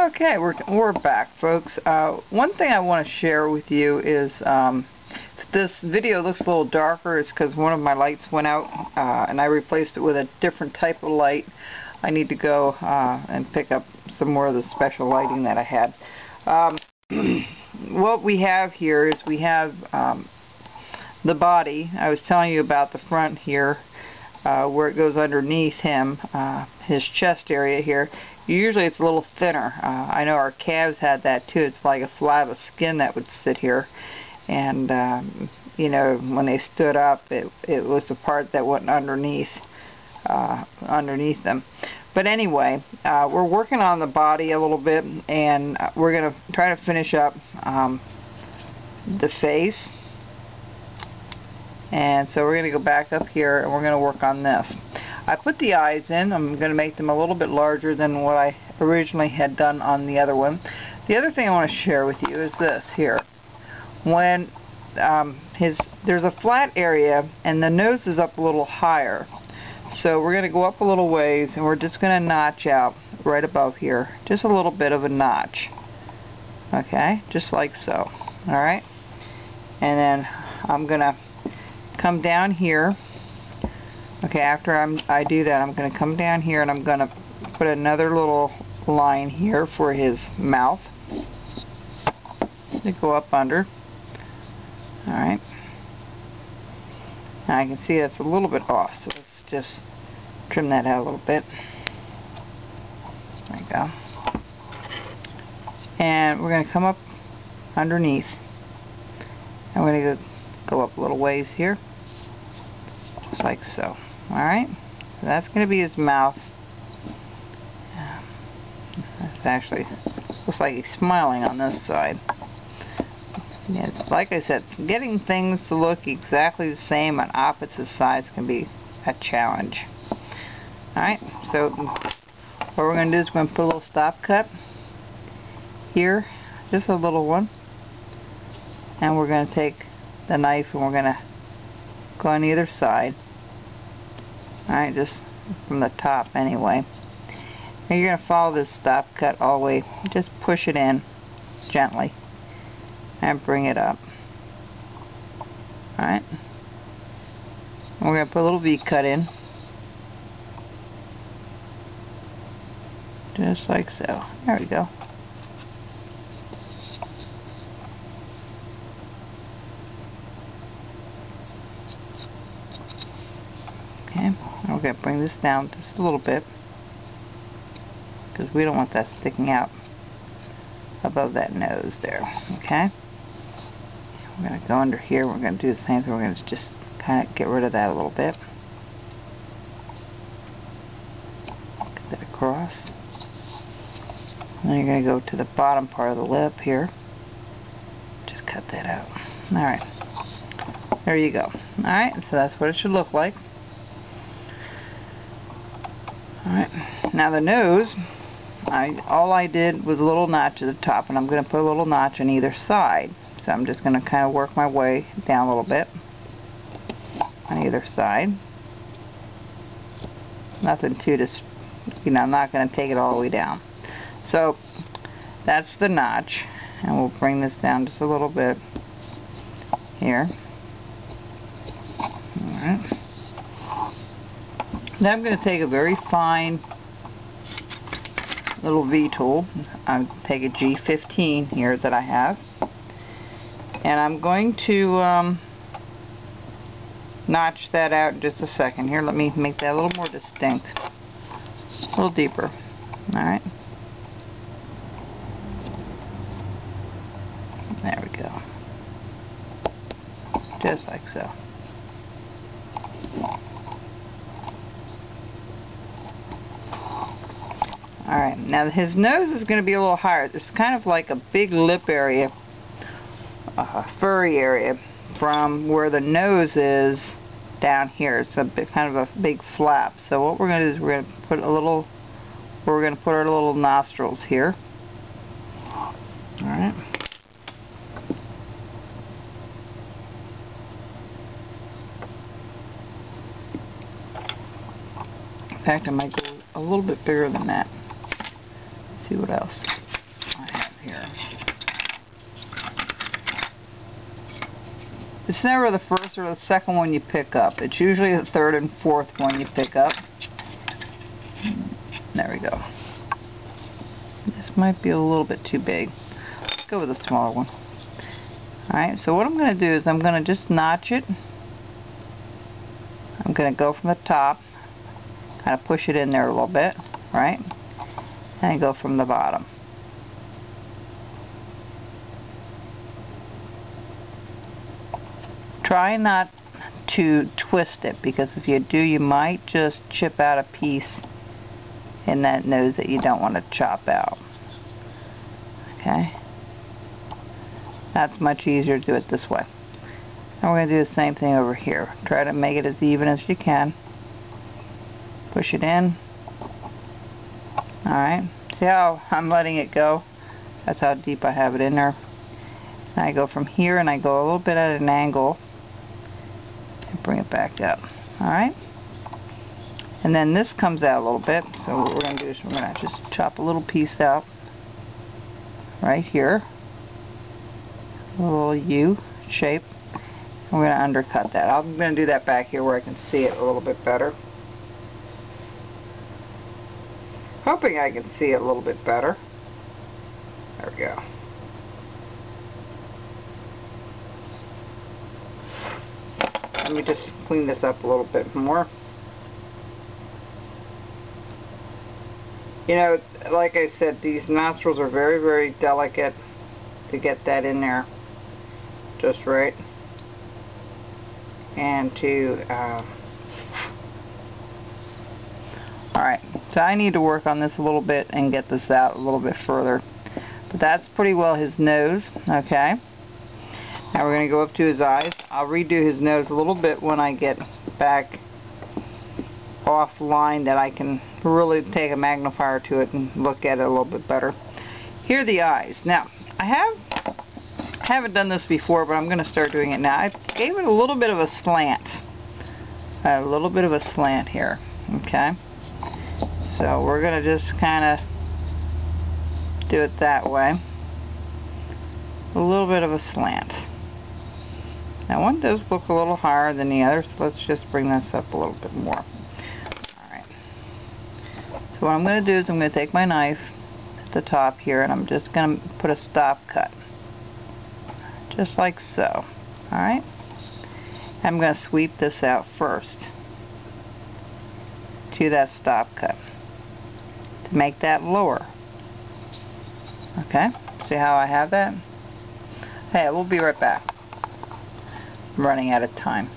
Okay, we're back, folks. One thing I want to share with you is this video looks a little darker. It's because one of my lights went out, and I replaced it with a different type of light. I need to go and pick up some more of the special lighting that I had. What we have here is we have the body. I was telling you about the front here, where it goes underneath him, his chest area here. Usually it's a little thinner. I know our calves had that too. It's like a flap of skin that would sit here, and you know, when they stood up, it was the part that went underneath them. But anyway, we're working on the body a little bit, and we're gonna try to finish up the face. And so we're going to go back up here and we're going to work on this. I put the eyes in. I'm going to make them a little bit larger than what I originally had done on the other one. The other thing I want to share with you is this here. When there's a flat area and the nose is up a little higher. So we're going to go up a little ways and we're just going to notch out right above here. Just a little bit of a notch. Okay, just like so. Alright. And then I'm going to come down here. Okay, after I do that, I'm going to come down here and I'm going to put another little line here for his mouth to go up under. Alright. Now I can see that's a little bit off, so let's just trim that out a little bit. There we go. And we're going to come up underneath. I'm going to go up a little ways here, just like so. Alright, so that's going to be his mouth. That's actually, looks like he's smiling on this side. Yeah, like I said, getting things to look exactly the same on opposite sides can be a challenge. Alright, so what we're going to do is we're going to put a little stop cut here, just a little one, and we're going to take the knife and we're going to go on either side. Alright, just from the top anyway. And you're going to follow this stop cut all the way. Just push it in gently and bring it up. Alright. And we're going to put a little V cut in. Just like so. There we go. Okay, we're going to bring this down just a little bit because we don't want that sticking out above that nose there. Okay, we're going to go under here. We're going to do the same thing. We're going to just kind of get rid of that a little bit. Get that across. Then you're going to go to the bottom part of the lip here. Just cut that out. Alright, there you go. Alright, so that's what it should look like. Alright, now the nose, all I did was a little notch at the top, and I'm going to put a little notch on either side. So I'm just going to kind of work my way down a little bit on either side. Nothing too, I'm not going to take it all the way down. So that's the notch, and we'll bring this down just a little bit here. Alright. Then I'm going to take a very fine little V tool. I'll take a G15 here that I have, and I'm going to notch that out in just a second. Here, let me make that a little more distinct, a little deeper. Alright, there we go, just like so. Alright, now his nose is going to be a little higher. There's kind of like a big lip area, furry area, from where the nose is down here. It's a bit, kind of a big flap. So what we're going to do is we're going to put a little, we're going to put our little nostrils here. Alright. In fact, I might go a little bit bigger than that. Let's see what else. here. It's never the first or the second one you pick up. It's usually the third and fourth one you pick up. There we go. This might be a little bit too big. Let's go with a smaller one. Alright, so what I'm going to do is I'm going to just notch it. I'm going to go from the top, kind of push it in there a little bit, right? And go from the bottom. Try not to twist it, because if you do, you might just chip out a piece in that nose that you don't want to chop out. Okay? That's much easier to do it this way. And we're going to do the same thing over here. Try to make it as even as you can. Push it in. Alright. See how I'm letting it go? That's how deep I have it in there. And I go from here and I go a little bit at an angle and bring it back up. Alright? And then this comes out a little bit. So what we're going to do is we're going to just chop a little piece out right here. A little U shape. And we're going to undercut that. I'm going to do that back here where I can see it a little bit better. Hoping I can see it a little bit better. There we go. Let me just clean this up a little bit more. You know, like I said, these nostrils are very, very delicate to get that in there just right. And to alright, so I need to work on this a little bit and get this out a little bit further. But that's pretty well his nose, okay? Now we're going to go up to his eyes. I'll redo his nose a little bit when I get back offline, that I can really take a magnifier to it and look at it a little bit better. Here are the eyes. Now, I haven't done this before, but I'm going to start doing it now. I gave it a little bit of a slant. A little bit of a slant here, okay? So we're going to just kind of do it that way. A little bit of a slant. Now one does look a little higher than the other, so let's just bring this up a little bit more. Alright. So what I'm going to do is I'm going to take my knife at the top here and I'm just going to put a stop cut. Just like so. Alright. I'm going to sweep this out first to that stop cut to make that lower. Okay, see how I have that? Hey, we'll be right back. I'm running out of time.